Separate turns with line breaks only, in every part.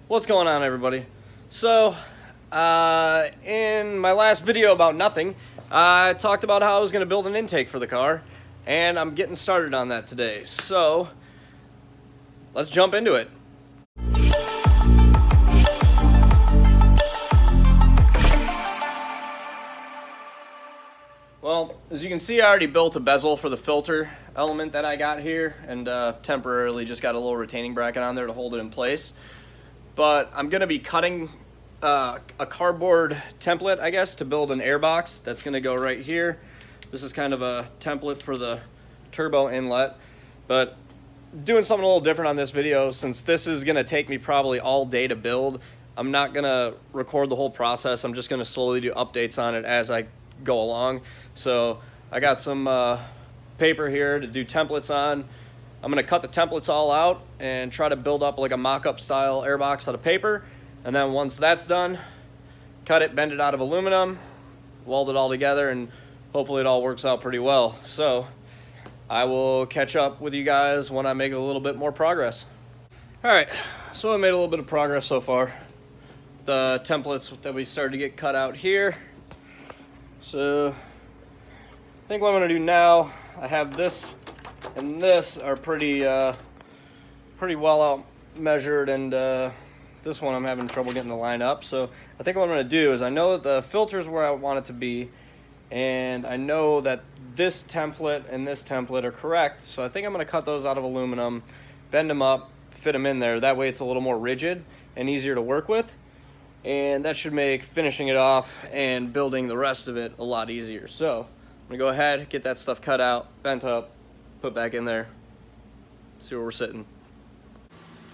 What's going on, everybody? So, in my last video about nothing, I talked about how I was going to build an intake for the car, and I'm getting started on that today. So, let's jump into it. Well, as you can see, I already built a bezel for the filter element that I got here, and temporarily just got a little retaining bracket on there to hold it in place. But I'm going to be cutting a cardboard template, I guess, to build an airbox that's going to go right here. This is kind of a template for the turbo inlet, but doing something a little different on this video. Since this is going to take me probably all day to build, I'm not going to record the whole process. I'm just going to slowly do updates on it as I go along. So I got some paper here to do templates on. I'm going to cut the templates all out and try to build up like a mock-up style airbox out of paper. And then once that's done, cut it, bend it out of aluminum, weld it all together, and hopefully it all works out pretty well. So I will catch up with you guys when I make a little bit more progress. All right, so I made a little bit of progress so far. The templates that we started to get cut out here. So I think what I'm going to do now, I have this and this are pretty well out measured, and this one I'm having trouble getting to line up. So I think what I'm going to do is, I know that the filter is where I want it to be, and I know that this template and this template are correct. So I think I'm going to cut those out of aluminum, bend them up, fit them in there. That way it's a little more rigid and easier to work with, and that should make finishing it off and building the rest of it a lot easier. So I'm going to go ahead, get that stuff cut out, bent up, put back in there, see where we're sitting.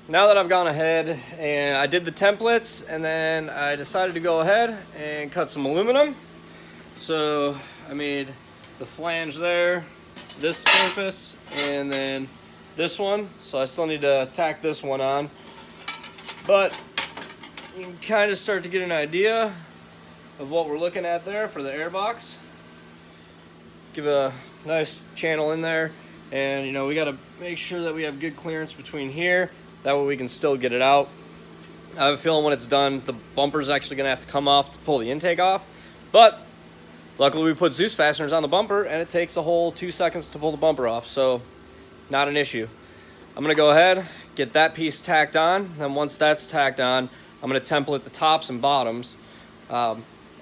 Now that I've gone ahead and I did the templates, and then I decided to go ahead and cut some aluminum. So I made the flange there, this surface, and then this one. So I still need to tack this one on, but you can kind of start to get an idea of what we're looking at there for the airbox. Give a nice channel in there, and you know, we got to make sure that we have good clearance between here. That way we can still get it out. I have a feeling when it's done, the bumper's actually going to have to come off to pull the intake off, but luckily we put Zeus fasteners on the bumper, and it takes a whole 2 seconds to pull the bumper off, so not an issue. I'm going to go ahead, get that piece tacked on. Then once that's tacked on, I'm going to template the tops and bottoms.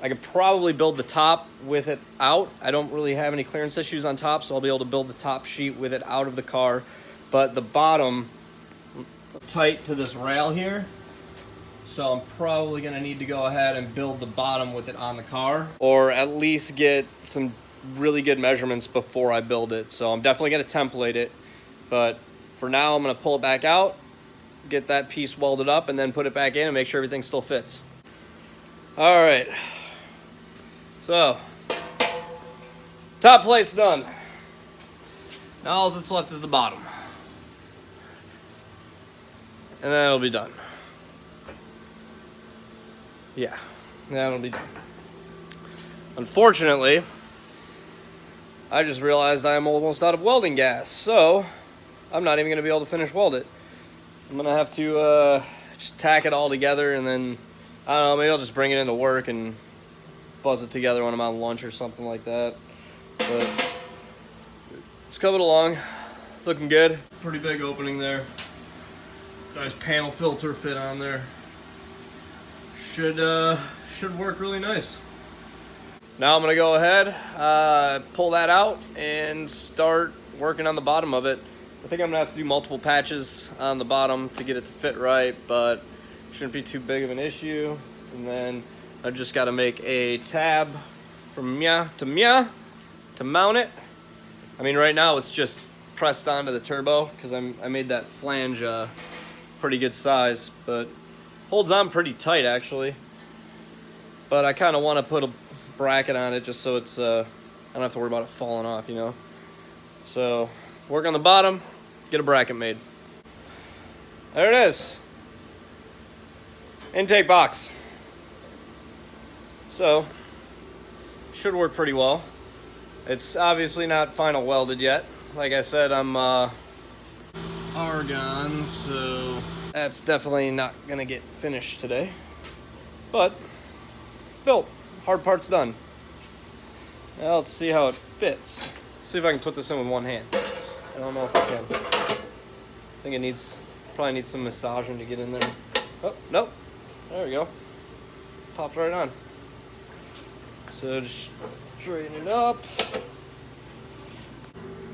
I could probably build the top with it out. I don't really have any clearance issues on top, so I'll be able to build the top sheet with it out of the car. But the bottom, tight to this rail here, so I'm probably going to need to go ahead and build the bottom with it on the car, or at least get some really good measurements before I build it. So I'm definitely going to template it, but for now I'm going to pull it back out, get that piece welded up, and then put it back in and make sure everything still fits. All right, so top plate's done. Now all that's left is the bottom, and then it'll be done. Yeah, that'll be done. Unfortunately, I just realized I am almost out of welding gas, so I'm not even going to be able to finish weld it. I'm going to have to just tack it all together, and then, I don't know, maybe I'll just bring it into work and buzz it together when I'm on lunch or something like that. But it's coming along, looking good. Pretty big opening there. Nice panel filter fit on there. Should work really nice. Now I'm gonna go ahead, pull that out and start working on the bottom of it. I think I'm gonna have to do multiple patches on the bottom to get it to fit right, but shouldn't be too big of an issue. And then I just got to make a tab from mia to mount it. I mean, right now it's just pressed onto the turbo because I made that flange pretty good size, but holds on pretty tight actually. But I kind of want to put a bracket on it just so it's I don't have to worry about it falling off, you know. So work on the bottom, get a bracket made. There it is. Intake box. So should work pretty well. It's obviously not final welded yet. Like I said, I'm argon, so That's definitely not gonna get finished today, but it's built. Hard part's done. Now let's see how it fits. See if I can put this in with one hand. I don't know if I can. I think it probably needs some massaging to get in there. Oh, nope. There we go. Popped right on. So just straighten it up.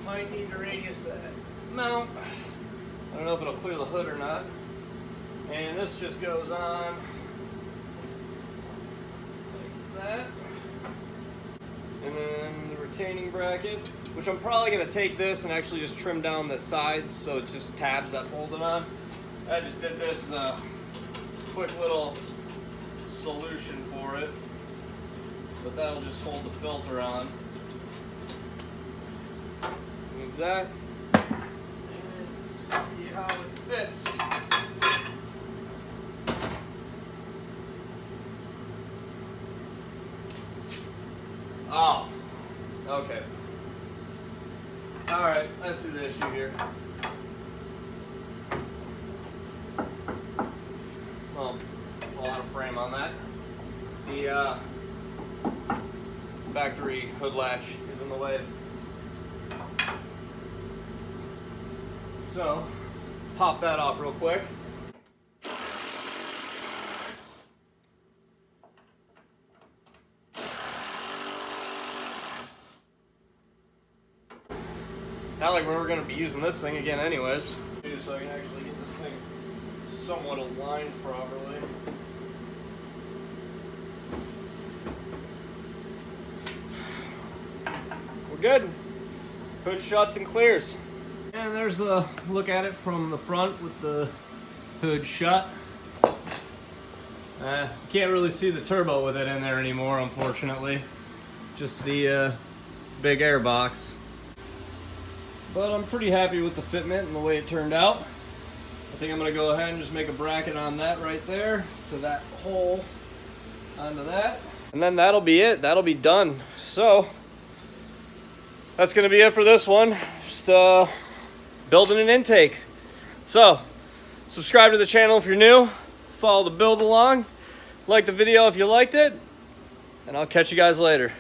Might need to radius that mount. I don't know if it'll clear the hood or not. And this just goes on like that. And then the retaining bracket, which I'm probably going to take this and actually just trim down the sides so it's just tabs that hold it on. I just did this quick little solution for it, but that'll just hold the filter on. Move that. Let's see how it fits. Oh, okay. All right, I see the issue here. Well, a lot of frame on that. The factory hood latch is in the way. So, pop that off real quick. Not like we're going to be using this thing again anyways. So I can actually get this thing somewhat aligned properly. We're good. Hood shuts and clears. And there's the look at it from the front with the hood shut. Can't really see the turbo with it in there anymore, unfortunately. Just the big air box. But I'm pretty happy with the fitment and the way it turned out. I think I'm going to go ahead and just make a bracket on that right there to that hole onto that. And then that'll be it. That'll be done. So that's going to be it for this one. Just building an intake. So subscribe to the channel if you're new. Follow the build along. Like the video if you liked it. And I'll catch you guys later.